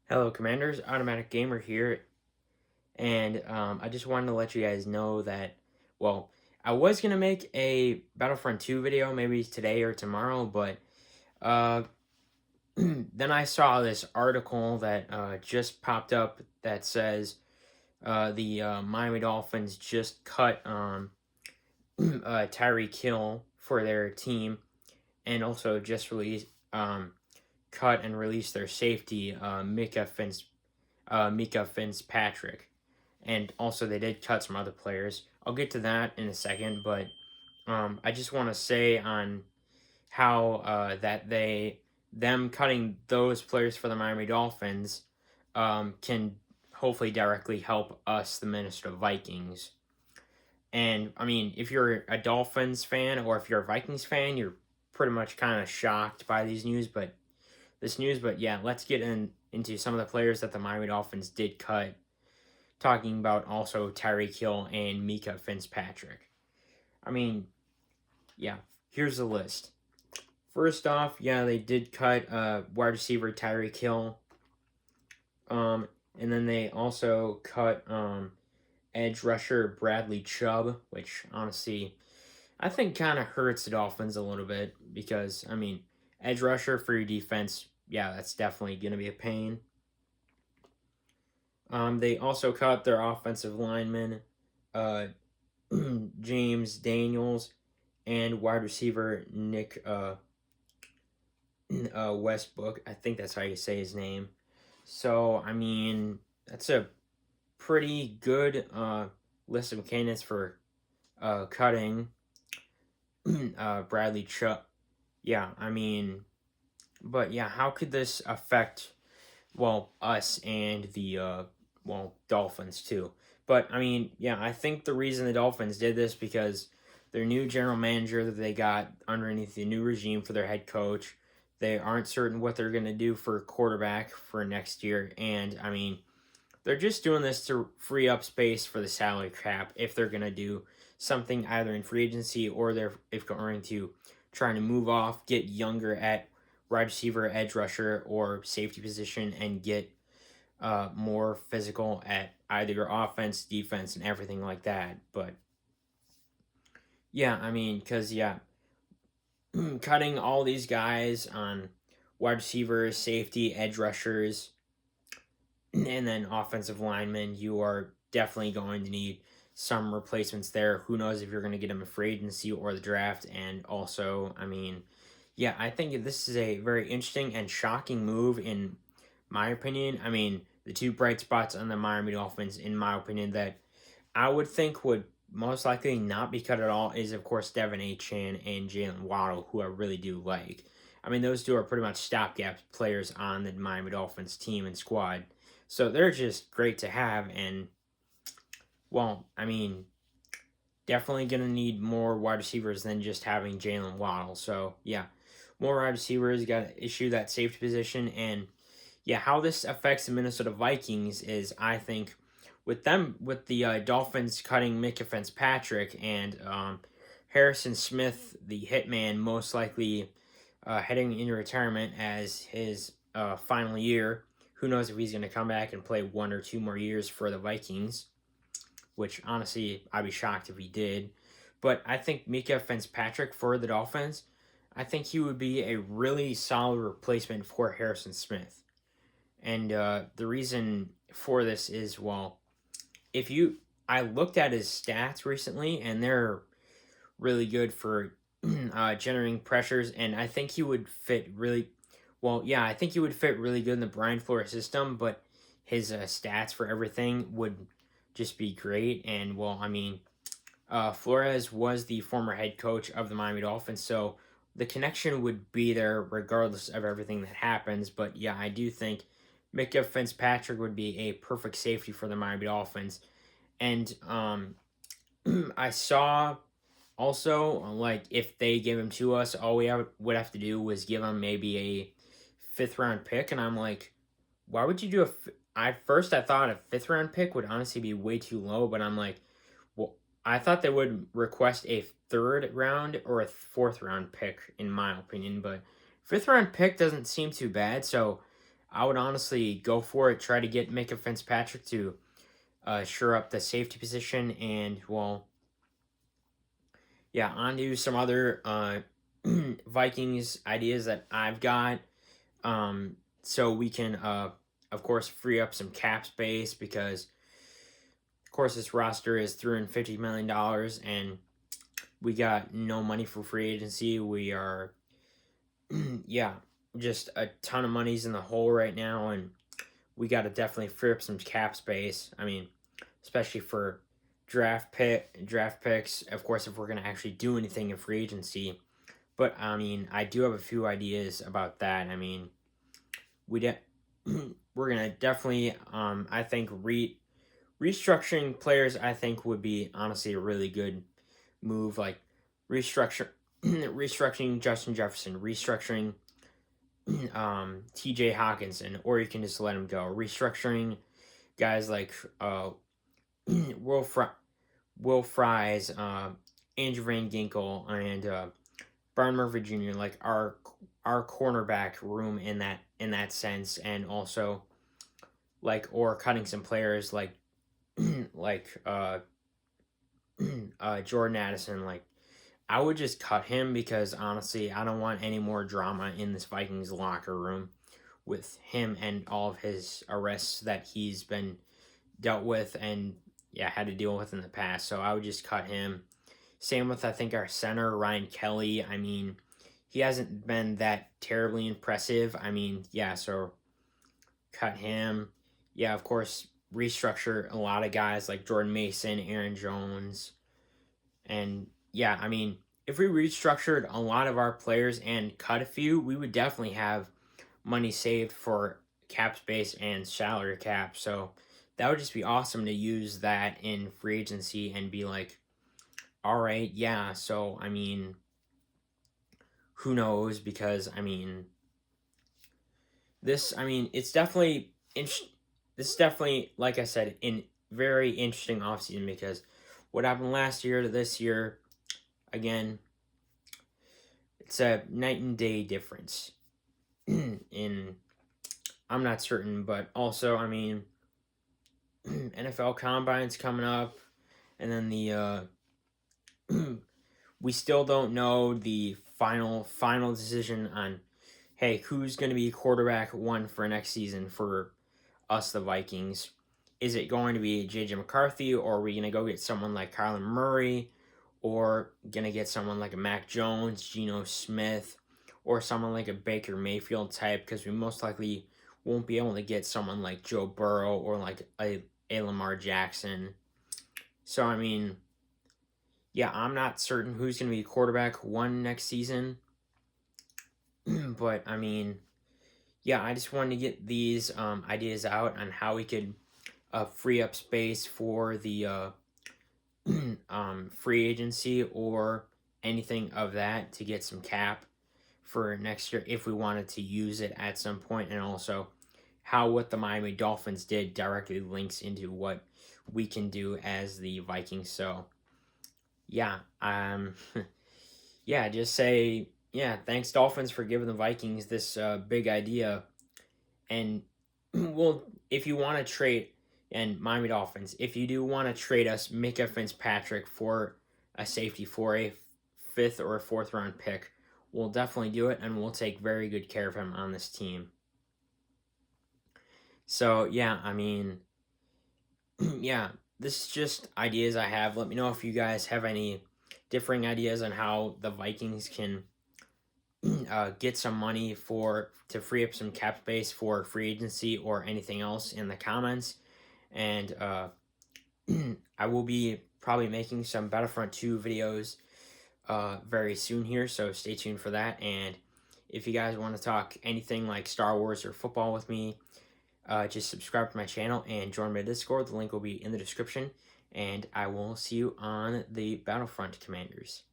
Hello, Commanders. Automatic Gamer here, and I just wanted to let you guys know that, well, I was gonna make a Battlefront 2 video maybe today or tomorrow, but uh, then I saw this article that just popped up that says the Miami Dolphins just cut Tyreek Hill for their team, and also just released cut and released their safety Mika Fitzpatrick. And also they did cut some other players. I'll get to that in a second, but I just want to say on how that them cutting those players for the Miami Dolphins can hopefully directly help us, the Minnesota Vikings. And I mean, if you're a Dolphins fan or if you're a Vikings fan, you're pretty much kind of shocked by this news. But yeah, let's get into some of the players that the Miami Dolphins did cut, talking about also Tyreek Hill and Mika Fitzpatrick. I mean, yeah, here's the list. First off, yeah, they did cut wide receiver Tyreek Hill. And then they also cut edge rusher Bradley Chubb, which honestly I think kind of hurts the Dolphins a little bit because, I mean, edge rusher for your defense, yeah, that's definitely going to be a pain. They also cut their offensive lineman, uh, James Daniels, and wide receiver Nick Westbrook. I think that's how you say his name. So, I mean, that's a pretty good list of candidates for cutting Bradley Chubb. Yeah, I mean, but yeah, how could this affect, well, us and the Dolphins too? But I mean, yeah, I think the reason the Dolphins did this because their new general manager that they got underneath the new regime for their head coach, they aren't certain what they're going to do for quarterback for next year, and I mean, they're just doing this to free up space for the salary cap if they're going to do something either in free agency or they're if going to trying to move off, get younger at wide receiver, edge rusher, or safety position, and get more physical at either your offense, defense, and everything like that. But yeah, I mean, because yeah, cutting all these guys on wide receivers, safety, edge rushers, and then offensive linemen, you are definitely going to need some replacements there. Who knows if you're going to get them in free agency or the draft? And also, I mean, yeah, I think this is a very interesting and shocking move, in my opinion. I mean, the two bright spots on the Miami Dolphins, in my opinion, that I would think would most likely not be cut at all is, of course, Devin A. Chan and Jalen Waddle, who I really do like. I mean, those two are pretty much stopgap players on the Miami Dolphins team and squad. So they're just great to have. And, well, I mean, definitely going to need more wide receivers than just having Jalen Waddle. So, yeah, more wide receivers, got to issue that safety position. And, yeah, how this affects the Minnesota Vikings is, I think, with the Dolphins cutting Mika Fitzpatrick and Harrison Smith, the hitman, most likely heading into retirement as his final year. Who knows if he's going to come back and play 1 or 2 more years for the Vikings, which honestly, I'd be shocked if he did. But I think Mika Fitzpatrick for the Dolphins, I think he would be a really solid replacement for Harrison Smith. And the reason for this is, well, if you, I looked at his stats recently, and they're really good for generating pressures, and I think he would fit really well. Yeah, I think he would fit really good in the Brian Flores system, but his stats for everything would just be great. And, well, I mean, Flores was the former head coach of the Miami Dolphins, so the connection would be there regardless of everything that happens. But yeah, I do think Mika Fitzpatrick would be a perfect safety for the Miami Dolphins. And I saw also, like, if they gave him to us, all we would have to do was give him maybe a fifth round pick. And I'm like, why would you do at first I thought a fifth round pick would honestly be way too low, but I'm like, well, I thought they would request a third round or a fourth round pick, in my opinion. But fifth round pick doesn't seem too bad. So I would honestly go for it. Try to get Micah Fitzpatrick to shore up the safety position, and well, yeah, on to some other Vikings ideas that I've got. So we can, of course, free up some cap space because, of course, this roster is $350 million, and we got no money for free agency. We are, yeah, just a ton of money's in the hole right now, and we got to definitely free up some cap space. I mean, especially for draft picks. Of course, if we're gonna actually do anything in free agency. But I mean, I do have a few ideas about that. I mean, we're gonna definitely I think restructuring players I think would be honestly a really good move. Like restructure restructuring Justin Jefferson, restructuring TJ Hawkinson, or you can just let him go. Restructuring guys like Will Will Fries, Andrew Van Ginkel, and Brian Murphy Jr. Like our cornerback room in that sense, and also like or cutting some players like like Jordan Addison. Like I would just cut him because honestly, I don't want any more drama in this Vikings locker room with him and all of his arrests that he's been dealt with and yeah had to deal with in the past. So I would just cut him. Same with I think our center Ryan Kelly. I mean, he hasn't been that terribly impressive. I mean, yeah, so cut him. Yeah, of course, restructure a lot of guys like Jordan Mason, Aaron Jones, and yeah, I mean, if we restructured a lot of our players and cut a few, we would definitely have money saved for cap space and salary cap. So that would just be awesome to use that in free agency and be like, all right, yeah, so I mean, who knows? Because I mean, this, I mean, it's definitely, this is definitely, like I said, in very interesting offseason because what happened last year to this year, again, it's a night and day difference. In, I'm not certain, but also, I mean, NFL Combine's coming up, and then the we still don't know the final decision on hey who's going to be quarterback one for next season for us the Vikings. Is it going to be JJ McCarthy, or are we going to go get someone like Kyler Murray, or going to get someone like a Mac Jones, Geno Smith, or someone like a Baker Mayfield type? Because we most likely won't be able to get someone like Joe Burrow or like a Lamar Jackson. So I mean, yeah, I'm not certain who's going to be quarterback one next season. But I mean, yeah, I just wanted to get these ideas out on how we could free up space for the free agency or anything of that to get some cap for next year if we wanted to use it at some point, and also how what the Miami Dolphins did directly links into what we can do as the Vikings. So yeah, yeah, just say yeah, thanks Dolphins for giving the Vikings this big idea, and well, if you want to trade and Miami Dolphins, if you do want to trade us Micah Fitzpatrick for a safety for a fifth or a fourth round pick, we'll definitely do it, and we'll take very good care of him on this team. So yeah, I mean, yeah, this is just ideas I have. Let me know if you guys have any differing ideas on how the Vikings can get some money to free up some cap space for free agency or anything else in the comments. And I will be probably making some Battlefront 2 videos very soon here, so stay tuned for that. And if you guys want to talk anything like Star Wars or football with me, just subscribe to my channel and join my Discord. The link will be in the description. And I will see you on the Battlefront, Commanders.